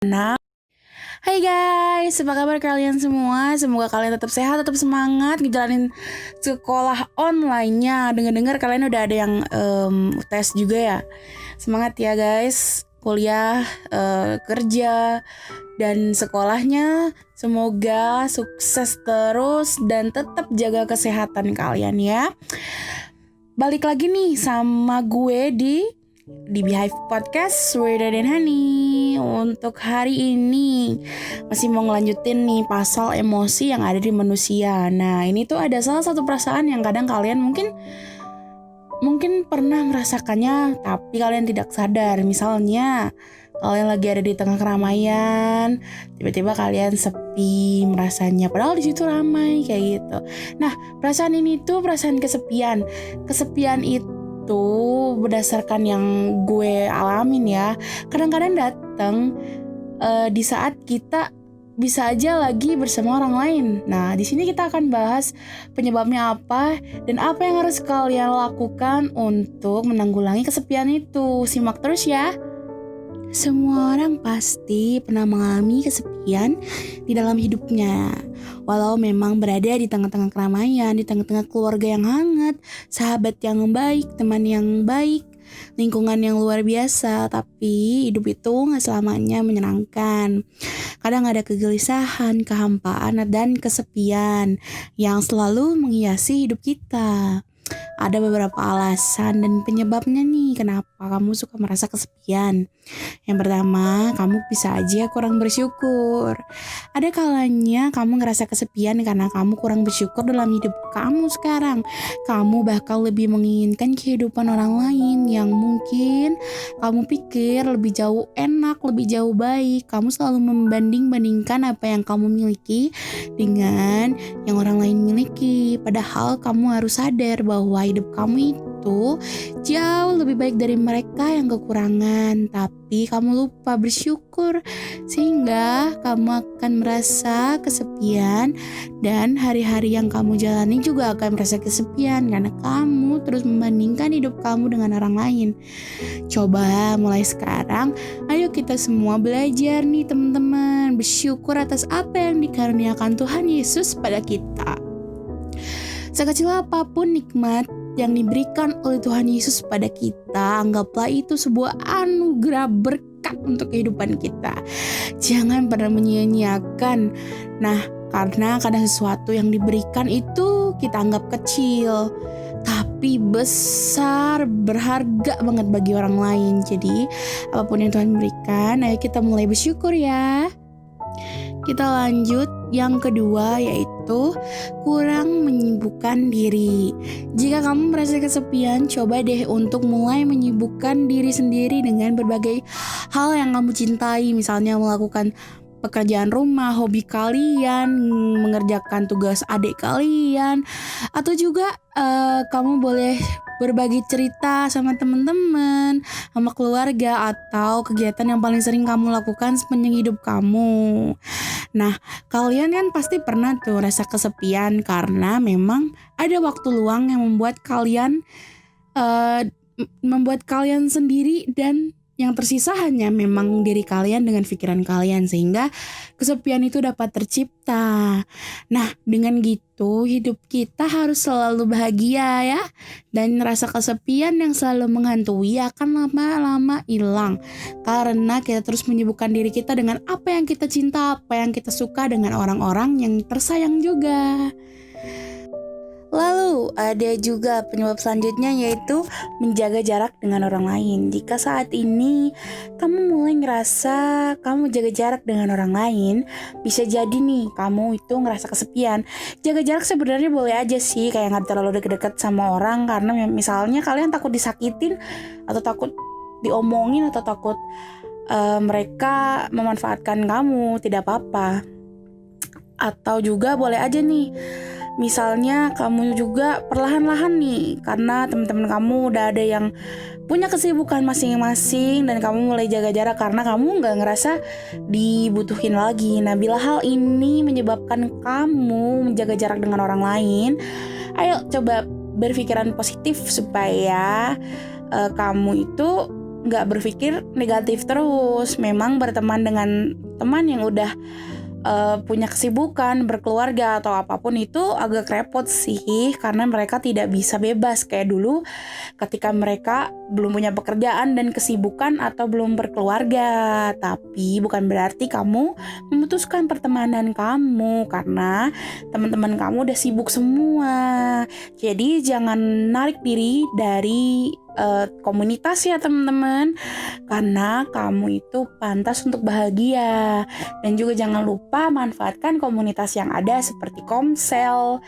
Nah, hai guys, apa kabar kalian semua? Semoga kalian tetap sehat, tetap semangat ngejalanin sekolah online-nya. Dengar-dengar kalian udah ada yang tes juga ya. Semangat ya guys, kuliah, kerja, dan sekolahnya. Semoga sukses terus dan tetap jaga kesehatan kalian ya. Balik lagi nih sama gue di Beehive Podcast Surya dan Hani. Untuk hari ini masih mau ngelanjutin nih pasal emosi yang ada di manusia. Nah, ini tuh ada salah satu perasaan yang kadang kalian mungkin pernah merasakannya tapi kalian tidak sadar. Misalnya kalian lagi ada di tengah keramaian, tiba-tiba kalian sepi merasanya, padahal di situ ramai kayak gitu. Nah, perasaan ini tuh perasaan kesepian. Kesepian itu berdasarkan yang gue alamin ya, kadang-kadang datang di saat kita bisa aja lagi bersama orang lain. Nah, di sini kita akan bahas penyebabnya apa dan apa yang harus kalian lakukan untuk menanggulangi kesepian itu. Simak terus ya. Semua orang pasti pernah mengalami kesepian di dalam hidupnya. Walau memang berada di tengah-tengah keramaian, di tengah-tengah keluarga yang hangat, sahabat yang baik, teman yang baik, lingkungan yang luar biasa, tapi hidup itu gak selamanya menyenangkan. Kadang ada kegelisahan, kehampaan, dan kesepian yang selalu menghiasi hidup kita. Ada beberapa alasan dan penyebabnya nih kenapa kamu suka merasa kesepian. Yang pertama, kamu bisa aja kurang bersyukur. Ada kalanya kamu ngerasa kesepian karena kamu kurang bersyukur dalam hidup kamu sekarang. Kamu bahkan lebih menginginkan kehidupan orang lain yang mungkin kamu pikir lebih jauh enak, lebih jauh baik. Kamu selalu membanding-bandingkan apa yang kamu miliki dengan yang orang lain miliki. Padahal kamu harus sadar bahwa hidup kamu itu jauh lebih baik dari mereka yang kekurangan, tapi kamu lupa bersyukur sehingga kamu akan merasa kesepian dan hari-hari yang kamu jalani juga akan merasa kesepian karena kamu terus membandingkan hidup kamu dengan orang lain. Coba mulai sekarang, ayo kita semua belajar nih teman-teman, bersyukur atas apa yang dikaruniakan Tuhan Yesus pada kita. Sekecil apapun nikmat yang diberikan oleh Tuhan Yesus pada kita, anggaplah itu sebuah anugerah berkat untuk kehidupan kita. Jangan pernah menyia-nyiakan. Nah, karena kadang sesuatu yang diberikan itu kita anggap kecil, tapi besar, berharga banget bagi orang lain. Jadi, apapun yang Tuhan berikan, ayo kita mulai bersyukur ya. Kita lanjut yang kedua, yaitu kurang menyibukkan diri. Jika kamu merasa kesepian, coba deh untuk mulai menyibukkan diri sendiri dengan berbagai hal yang kamu cintai. Misalnya melakukan pekerjaan rumah, hobi kalian, mengerjakan tugas adik kalian, atau juga kamu boleh berbagi cerita sama teman-teman, sama keluarga, atau kegiatan yang paling sering kamu lakukan sepanjang hidup kamu. Nah, kalian kan pasti pernah tuh rasa kesepian karena memang ada waktu luang yang membuat kalian sendiri, dan yang tersisa hanya memang diri kalian dengan pikiran kalian, sehingga kesepian itu dapat tercipta. Nah, dengan gitu hidup kita harus selalu bahagia ya. Dan rasa kesepian yang selalu menghantui akan lama-lama hilang karena kita terus menyibukkan diri kita dengan apa yang kita cinta, apa yang kita suka, dengan orang-orang yang tersayang juga. Lalu ada juga penyebab selanjutnya, yaitu menjaga jarak dengan orang lain. Jika saat ini kamu mulai ngerasa kamu jaga jarak dengan orang lain, bisa jadi nih kamu itu ngerasa kesepian. Jaga jarak sebenarnya boleh aja sih, kayak gak terlalu deket-deket sama orang, karena misalnya kalian takut disakitin, atau takut diomongin, atau takut mereka memanfaatkan kamu, tidak apa-apa. Atau juga boleh aja nih, misalnya kamu juga perlahan-lahan nih, karena teman-teman kamu udah ada yang punya kesibukan masing-masing dan kamu mulai jaga jarak karena kamu gak ngerasa dibutuhin lagi. Nah, bila hal ini menyebabkan kamu menjaga jarak dengan orang lain, ayo coba berpikiran positif supaya kamu itu nggak berpikir negatif terus. Memang berteman dengan teman yang udah punya kesibukan, berkeluarga atau apapun itu agak repot sih, karena mereka tidak bisa bebas kayak dulu ketika mereka belum punya pekerjaan dan kesibukan atau belum berkeluarga. Tapi bukan berarti kamu memutuskan pertemanan kamu karena teman-teman kamu udah sibuk semua. Jadi jangan narik diri dari komunitas ya teman-teman, karena kamu itu pantas untuk bahagia. Dan juga jangan lupa manfaatkan komunitas yang ada seperti Komsel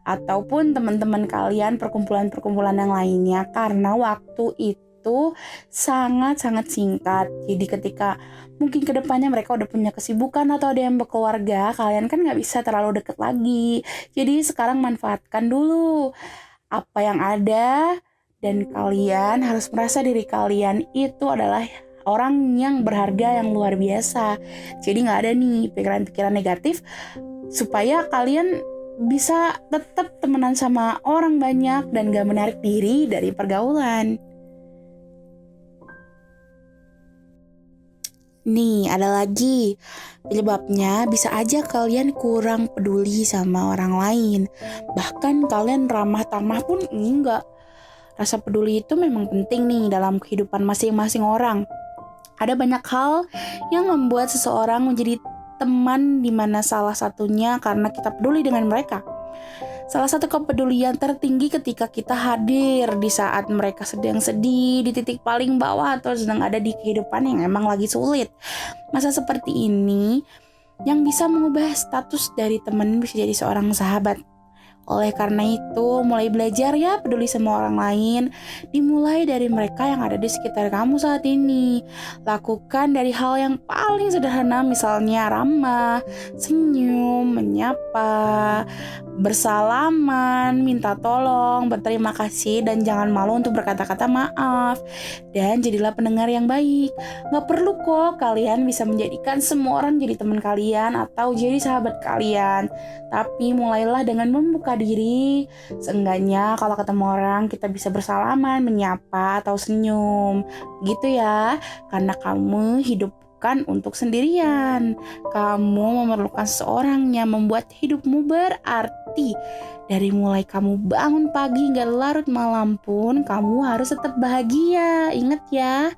ataupun teman-teman kalian, perkumpulan-perkumpulan yang lainnya, karena waktu itu sangat-sangat singkat. Jadi ketika mungkin kedepannya mereka udah punya kesibukan atau ada yang berkeluarga, kalian kan gak bisa terlalu deket lagi. Jadi sekarang manfaatkan dulu apa yang ada, dan kalian harus merasa diri kalian itu adalah orang yang berharga, yang luar biasa. Jadi gak ada nih pikiran-pikiran negatif, supaya kalian bisa tetap temenan sama orang banyak dan gak menarik diri dari pergaulan. Nih, ada lagi. Penyebabnya bisa aja kalian kurang peduli sama orang lain. Bahkan kalian ramah tamah pun enggak. Rasa peduli itu memang penting nih dalam kehidupan masing-masing orang. Ada banyak hal yang membuat seseorang menjadi teman, di mana salah satunya karena kita peduli dengan mereka. Salah satu kepedulian tertinggi ketika kita hadir di saat mereka sedang sedih, di titik paling bawah, atau sedang ada di kehidupan yang emang lagi sulit. Masa seperti ini yang bisa mengubah status dari teman bisa jadi seorang sahabat. Oleh karena itu, mulai belajar ya peduli sama orang lain. Dimulai dari mereka yang ada di sekitar kamu saat ini. Lakukan dari hal yang paling sederhana, misalnya ramah, senyum, menyapa, bersalaman, minta tolong, berterima kasih, dan jangan malu untuk berkata-kata maaf. Dan jadilah pendengar yang baik. Gak perlu kok kalian bisa menjadikan semua orang jadi teman kalian atau jadi sahabat kalian. Tapi mulailah dengan membuka diri. Seenggaknya kalau ketemu orang kita bisa bersalaman, menyapa, atau senyum. Gitu ya. Karena kamu hidup bukan untuk sendirian. Kamu memerlukan seseorang yang membuat hidupmu berarti. Dari mulai kamu bangun pagi hingga larut malam pun kamu harus tetap bahagia. Ingat ya.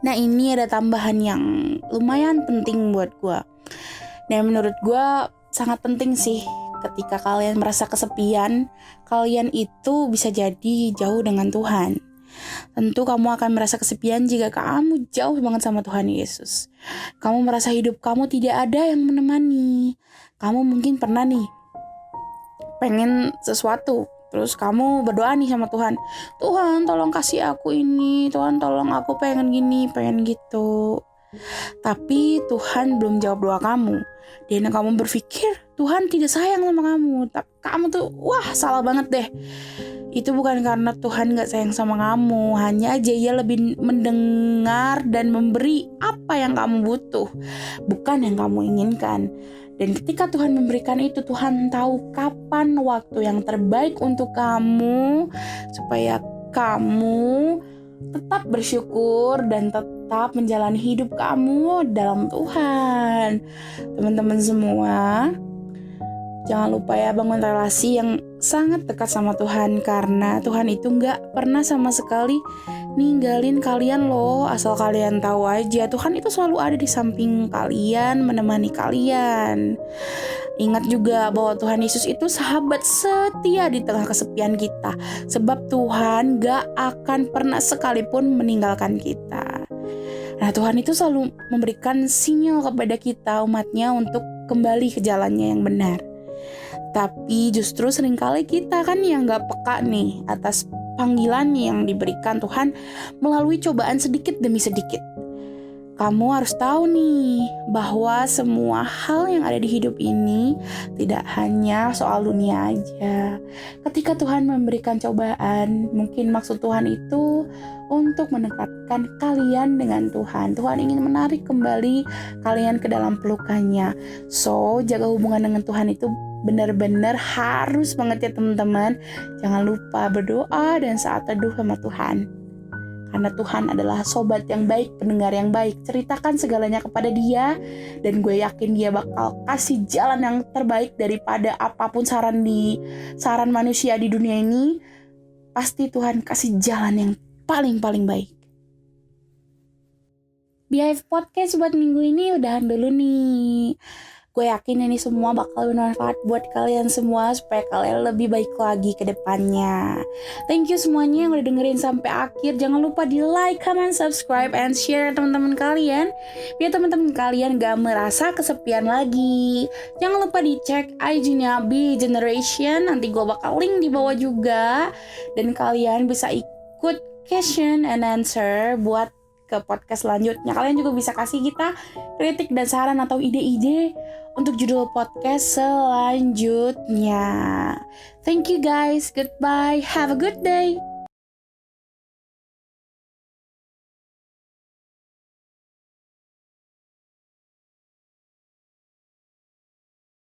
Nah, ini ada tambahan yang lumayan penting buat gue. Dan menurut gue sangat penting sih. Ketika kalian merasa kesepian, kalian itu bisa jadi jauh dengan Tuhan. Tentu kamu akan merasa kesepian jika kamu jauh banget sama Tuhan Yesus. Kamu merasa hidup kamu tidak ada yang menemani. Kamu mungkin pernah nih pengen sesuatu, terus kamu berdoa nih sama Tuhan. Tuhan tolong kasih aku ini, Tuhan tolong aku pengen gini, pengen gitu. Tapi Tuhan belum jawab doa kamu. Dan kamu berpikir Tuhan tidak sayang sama kamu. Tapi kamu tuh salah banget deh. Itu bukan karena Tuhan gak sayang sama kamu. Hanya aja ia lebih mendengar dan memberi apa yang kamu butuh, bukan yang kamu inginkan. Dan ketika Tuhan memberikan itu, Tuhan tahu kapan waktu yang terbaik untuk kamu, supaya kamu tetap bersyukur dan tetap menjalani hidup kamu dalam Tuhan. Teman-teman semua, jangan lupa ya bangun relasi yang sangat dekat sama Tuhan, karena Tuhan itu gak pernah sama sekali ninggalin kalian loh. Asal kalian tahu aja, Tuhan itu selalu ada di samping kalian, menemani kalian. Ingat juga bahwa Tuhan Yesus itu sahabat setia di tengah kesepian kita. Sebab Tuhan gak akan pernah sekalipun meninggalkan kita. Nah, Tuhan itu selalu memberikan sinyal kepada kita, umatnya, untuk kembali ke jalannya yang benar. Tapi justru seringkali kita kan yang gak peka nih atas panggilan yang diberikan Tuhan melalui cobaan sedikit demi sedikit. kamu harus tahu nih bahwa semua hal yang ada di hidup ini tidak hanya soal dunia aja. Ketika Tuhan memberikan cobaan, mungkin maksud Tuhan itu untuk mendekatkan kalian dengan Tuhan. Tuhan ingin menarik kembali kalian ke dalam pelukannya. So, jaga hubungan dengan Tuhan itu benar-benar harus banget ya teman-teman. Jangan lupa berdoa dan saat teduh sama Tuhan. Karena Tuhan adalah sobat yang baik, pendengar yang baik. Ceritakan segalanya kepada Dia, dan gue yakin Dia bakal kasih jalan yang terbaik daripada apapun saran manusia di dunia ini. Pasti Tuhan kasih jalan yang paling baik. Beehive Podcast buat minggu ini udahan dulu nih. Gue yakin ini semua bakal bermanfaat buat kalian semua supaya kalian lebih baik lagi ke depannya. Thank you semuanya yang udah dengerin sampai akhir. Jangan lupa di like, comment, subscribe, and share teman-teman kalian biar teman-teman kalian gak merasa kesepian lagi. Jangan lupa dicek IG-nya B Generation, nanti gue bakal link di bawah juga, dan kalian bisa ikut question and answer buat ke podcast selanjutnya. Kalian juga bisa kasih kita kritik dan saran atau ide-ide untuk judul podcast selanjutnya. Thank you guys. Goodbye. Have a good day.